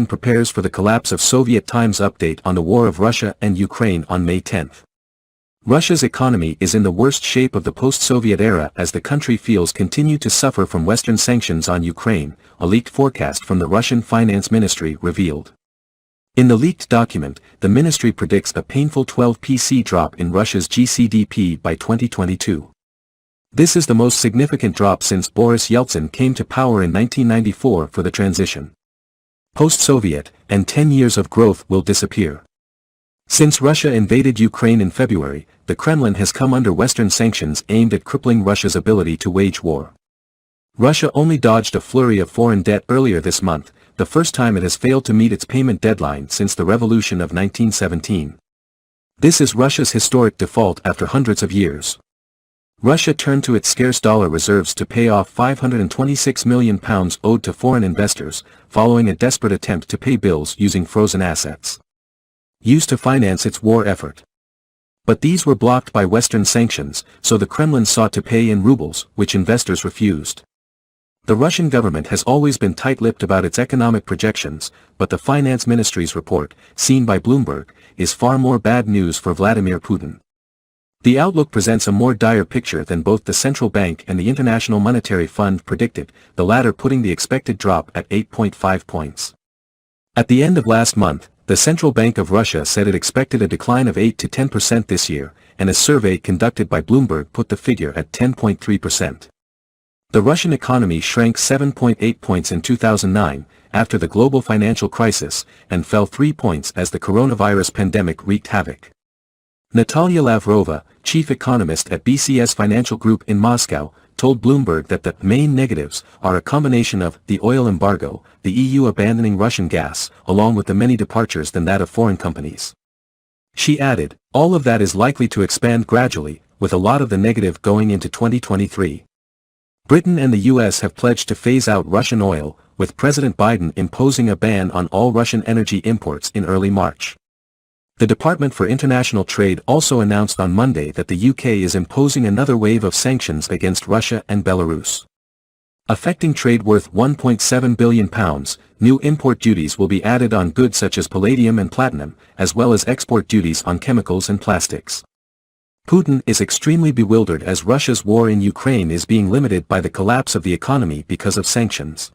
prepares for the collapse of Soviet Times update on the war of Russia and Ukraine on May 10. Russia's economy is in the worst shape of the post-Soviet era as the country feels continue to suffer from Western sanctions on Ukraine, a leaked forecast from the Russian Finance Ministry revealed. In the leaked document, the ministry predicts a painful 12% drop in Russia's GCDP by 2022. This is the most significant drop since Boris Yeltsin came to power in 1994 for the transition. Post-Soviet, and 10 years of growth will disappear. Since Russia invaded Ukraine in February, the Kremlin has come under Western sanctions aimed at crippling Russia's ability to wage war. Russia only dodged a flurry of foreign debt earlier this month, the first time it has failed to meet its payment deadline since the revolution of 1917. This is Russia's historic default after hundreds of years. Russia turned to its scarce dollar reserves to pay off £526 million owed to foreign investors, following a desperate attempt to pay bills using frozen assets used to finance its war effort. But these were blocked by Western sanctions, so the Kremlin sought to pay in rubles, which investors refused. The Russian government has always been tight-lipped about its economic projections, but the Finance Ministry's report, seen by Bloomberg, is far more bad news for Vladimir Putin. The outlook presents a more dire picture than both the central bank and the International Monetary Fund predicted, the latter putting the expected drop at 8.5 points. At the end of last month, the Central Bank of Russia said it expected a decline of 8 to 10% this year, and a survey conducted by Bloomberg put the figure at 10.3%. The Russian economy shrank 7.8 points in 2009, after the global financial crisis, and fell 3 points as the coronavirus pandemic wreaked havoc. Natalia Lavrova, chief economist at BCS Financial Group in Moscow, told Bloomberg that the main negatives are a combination of the oil embargo, the EU abandoning Russian gas, along with the many departures than that of foreign companies. She added, all of that is likely to expand gradually, with a lot of the negative going into 2023. Britain and the US have pledged to phase out Russian oil, with President Biden imposing a ban on all Russian energy imports in early March. The Department for International Trade also announced on Monday that the UK is imposing another wave of sanctions against Russia and Belarus. Affecting trade worth £1.7 billion, new import duties will be added on goods such as palladium and platinum, as well as export duties on chemicals and plastics. Putin is extremely bewildered as Russia's war in Ukraine is being limited by the collapse of the economy because of sanctions.